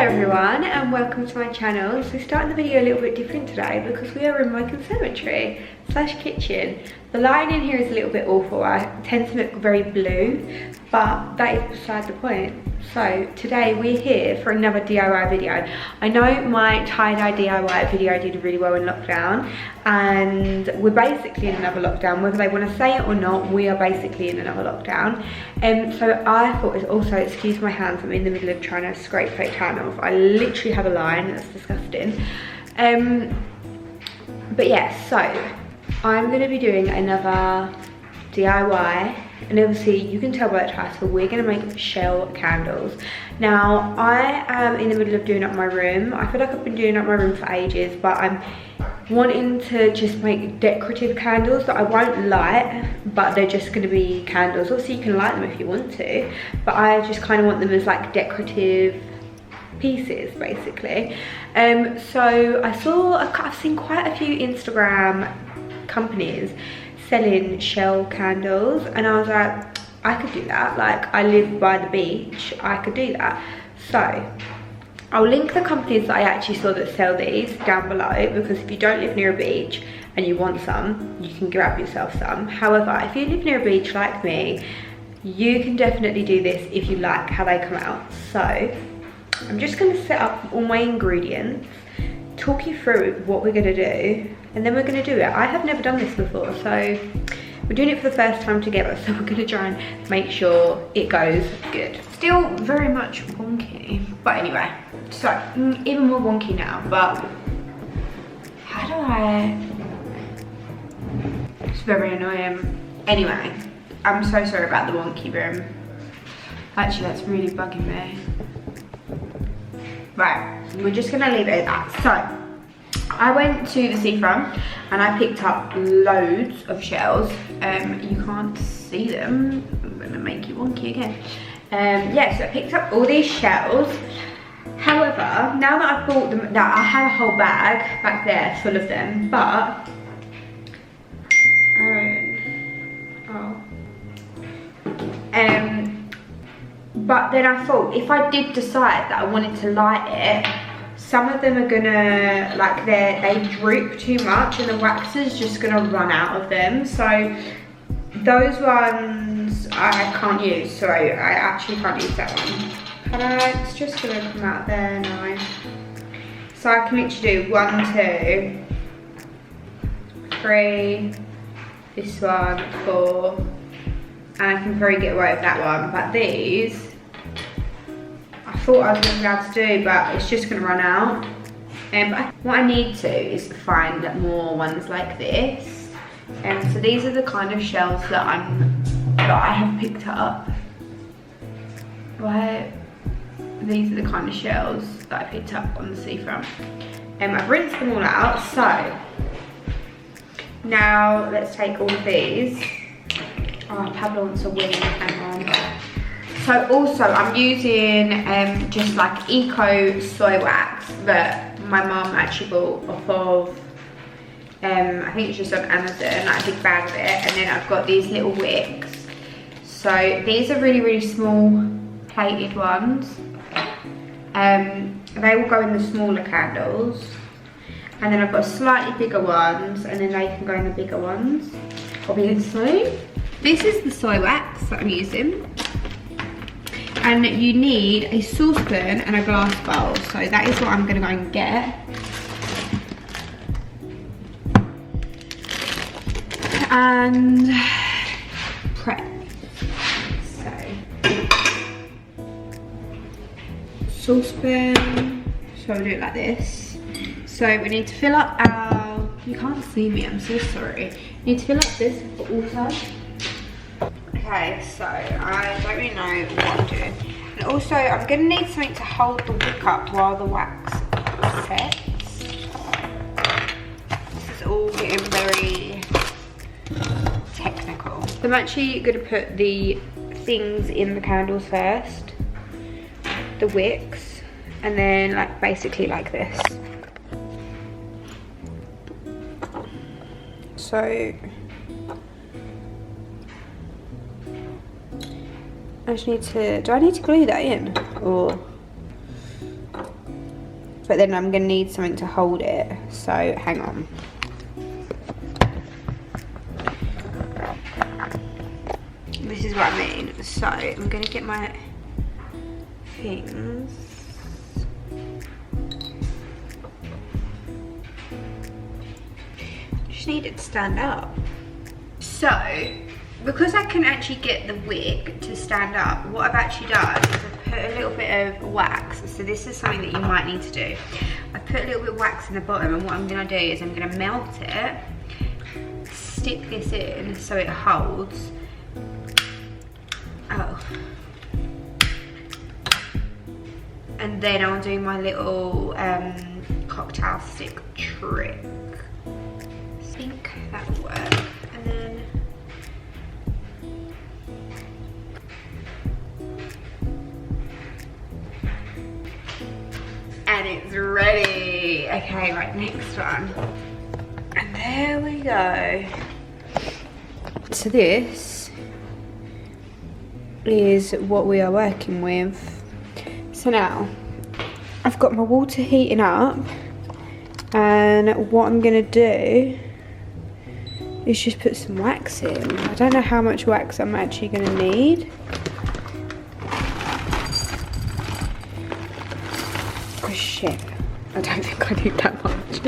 everyone and welcome to my channel. So starting the video a little bit different today because we are in my conservatory / kitchen. The lighting in here is a little bit awful. I tend to look very blue, but that is beside the point. So today we're here for another DIY video. I know my tie-dye DIY video did really well in lockdown, and we're basically in another lockdown. Whether they want to say it or not, we are basically in another lockdown. So I thought it's also, excuse my hands, I'm in the middle of trying to scrape fake tan off. I literally have a line, that's disgusting. But yeah, so I'm going to be doing another DIY, and obviously you can tell by the title, we're going to make shell candles. Now I am in the middle of doing up my room. I feel like I've been doing up my room for ages, but I'm wanting to just make decorative candles that I won't light, but they're just going to be candles. Obviously you can light them if you want to, but I just kind of want them as like decorative pieces basically. So I've seen quite a few Instagram companies selling shell candles, and I was like, I could do that. Like, I live by the beach, I could do that. So I'll link the companies that I actually saw that sell these down below, because if you don't live near a beach and you want some, you can grab yourself some. However, if you live near a beach like me, you can definitely do this if you like how they come out. So I'm just going to set up all my ingredients, talk you through what we're going to do, and then we're going to do it. I have never done this before, so we're doing it for the first time together, so we're going to try and make sure it goes good. Still very much wonky, but anyway, so even more wonky now. But how do I, it's very annoying. Anyway, I'm so sorry about the wonky room. Actually, that's really bugging me. Right, we're just gonna leave it at that. So I went to the seafront and I picked up loads of shells. You can't see them. I'm gonna make you wonky again. Yeah, so I picked up all these shells. However, now that I've bought them, now I have a whole bag back there full of them, but but then I thought, if I did decide that I wanted to light it, some of them are gonna, like, they droop too much and the wax is just gonna run out of them. So those ones I can't use, so I actually can't use that one. It's just gonna come out there now. So I can literally do 1, 2, 3, this one, 4, and I can probably get away with that one. But these, I thought I was going to be able to do, but it's just going to run out. But what I need to is find more ones like this. So these are the kind of shells that I have picked up. These are the kind of shells that I picked up on the seafront. I've rinsed them all out. So now let's take all of these. Oh, Pablo wants a wing, hang on. So also I'm using just like eco soy wax that my mum actually bought off of, I think it's just on Amazon, like a big bag of it. And then I've got these little wicks. So these are really, really small plated ones. They will go in the smaller candles. And then I've got slightly bigger ones, and then they can go in the bigger ones, obviously. This is the soy wax that I'm using. And you need a saucepan and a glass bowl. So that is what I'm gonna go and get. And prep. So, saucepan. So we'll do it like this. So we need to fill up our, you can't see me, I'm so sorry. You need to fill up this also. Okay, so I don't really know what I'm doing. And also, I'm going to need something to hold the wick up while the wax sets. This is all getting very technical. So I'm actually going to put the things in the candles first. The wicks. And then, like, basically like this. So I just need to, do I need to glue that in? Or but then I'm gonna need something to hold it, so hang on. This is what I mean. So I'm gonna get my things. Just need it to stand up. So, because I can actually get the wick to stand up, what I've actually done is I've put a little bit of wax. So this is something that you might need to do. I put a little bit of wax in the bottom, and what I'm gonna do is I'm gonna melt it, stick this in so it holds. Oh. And then I'll do my little cocktail stick trick. I think that will work. And then and it's ready. Okay, right, next one. And there we go. So this is what we are working with. So now I've got my water heating up, and what I'm gonna do is just put some wax in. I don't know how much wax I'm actually gonna need. Oh shit, I don't think I need that much.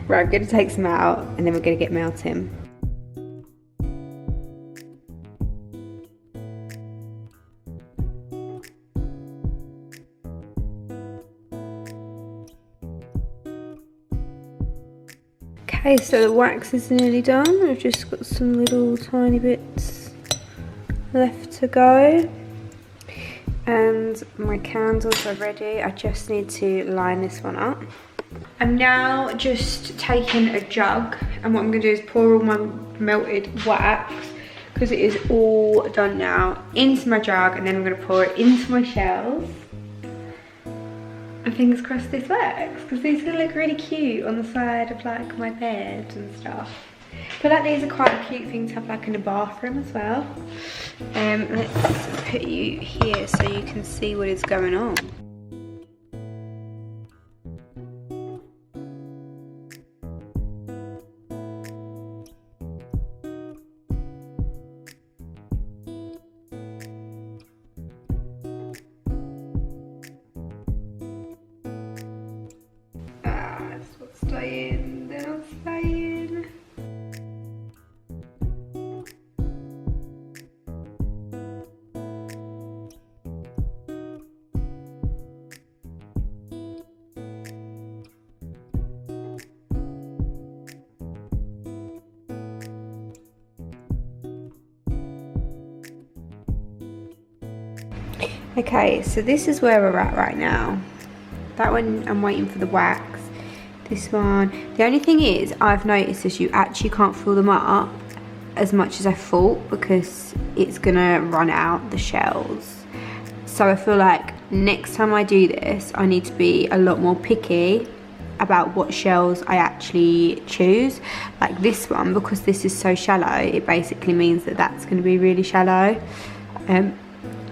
Right, I'm gonna take some out and then we're gonna get melting. Okay, so the wax is nearly done. I've just got some little tiny bits left to go. And my candles are ready. I just need to line this one up. I'm now just taking a jug, and what I'm gonna do is pour all my melted wax, because it is all done now, into my jug, and then I'm gonna pour it into my shells. And fingers crossed this works, because these are gonna look really cute on the side of like my bed and stuff. I feel like these are quite a cute thing to have like in a bathroom as well. Let's put you here so you can see what is going on. That's what's staying, they're staying. Okay, so this is where we're at right now. That one, I'm waiting for the wax. This one, the only thing is, I've noticed is you actually can't fill them up as much as I thought, because it's gonna run out the shells. So I feel like next time I do this, I need to be a lot more picky about what shells I actually choose. Like this one, because this is so shallow, it basically means that that's gonna be really shallow.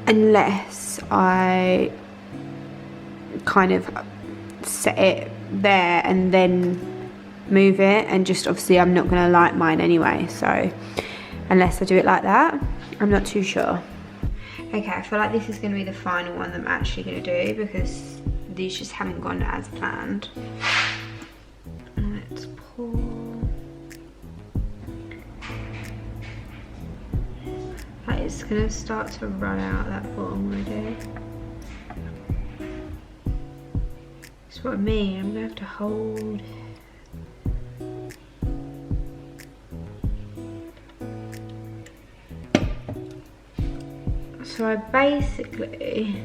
Unless I kind of set it there and then move it, and just obviously I'm not going to light mine anyway, so unless I do it like that, I'm not too sure. Okay, I feel like this is going to be the final one that I'm actually going to do, because these just haven't gone as planned. Let's pour. It's gonna start to run out that bottom already. That's what I mean, I'm gonna have to hold. So I basically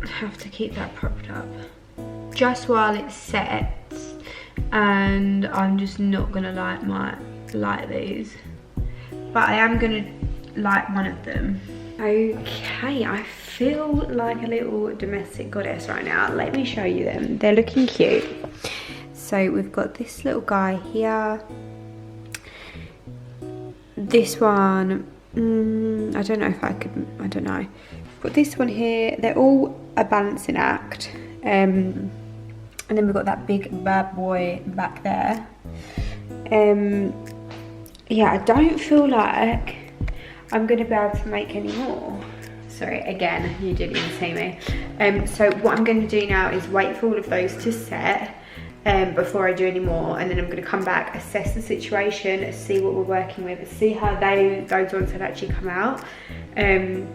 have to keep that propped up just while it sets, and I'm just not gonna light these. But I am gonna light one of them. Okay, I feel like a little domestic goddess right now. Let me show you them. They're looking cute. So we've got this little guy here. This one I don't know if I could, I don't know. Got this one here, they're all a balancing act. And then we've got that big bad boy back there. Yeah, I don't feel like I'm gonna be able to make any more. Sorry, again, you didn't even see me. So what I'm gonna do now is wait for all of those to set before I do any more, and then I'm gonna come back, assess the situation, see what we're working with, see how those ones have actually come out, and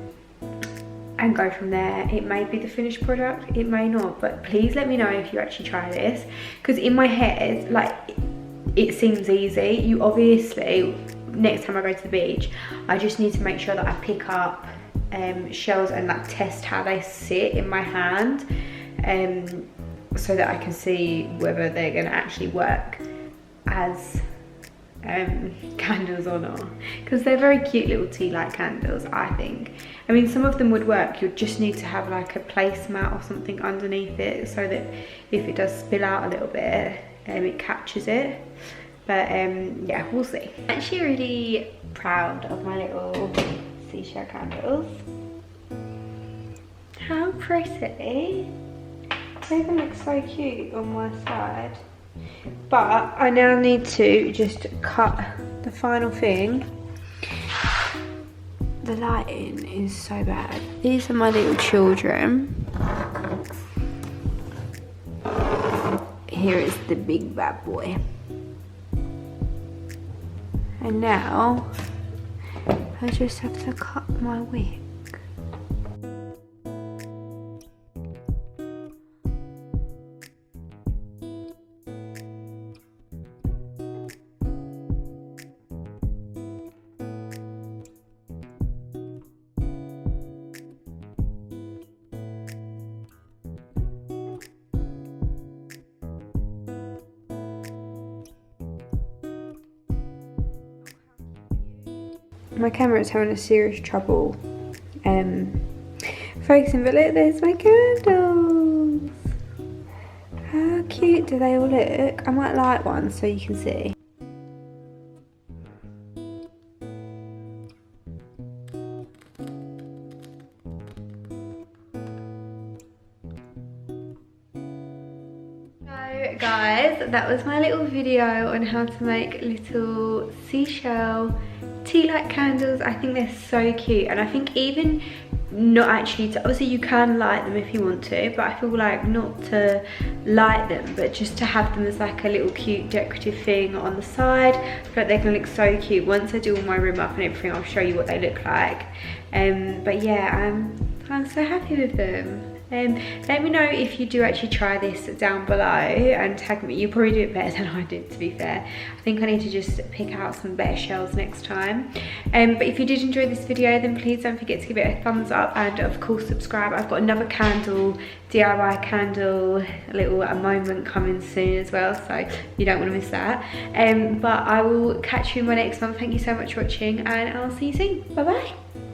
go from there. It may be the finished product, it may not, but please let me know if you actually try this, because in my head, like, it seems easy. You obviously, next time I go to the beach, I just need to make sure that I pick up shells and like test how they sit in my hand, so that I can see whether they're gonna actually work as candles or not, because they're very cute little tea light candles, I think. I mean, some of them would work. You'd just need to have like a placemat or something underneath it, so that if it does spill out a little bit, it catches it. But yeah, we'll see. I'm actually really proud of my little seashell candles. How pretty. They even look so cute on my side. But I now need to just cut the final thing. The lighting is so bad. These are my little children. Here is the big bad boy. And now I just have to cut my wig. My camera is having a serious trouble focusing, but look, there's my candles. How cute do they all look? I might light one so you can see. So guys, that was my little video on how to make little seashell tea light candles. I think they're so cute, and I think even not actually to, obviously you can light them if you want to, but I feel like not to light them, but just to have them as like a little cute decorative thing on the side. I feel like they can look so cute. Once I do all my room up and everything, I'll show you what they look like. But yeah, I'm so happy with them. Let me know if you do actually try this down below and tag me. You probably do it better than I did, to be fair. I think I need to just pick out some better shells next time. But if you did enjoy this video, then please don't forget to give it a thumbs up, and of course subscribe. I've got another candle, DIY candle, a moment coming soon as well, so you don't want to miss that. But I will catch you in my next one. Thank you so much for watching, and I'll see you soon. Bye bye.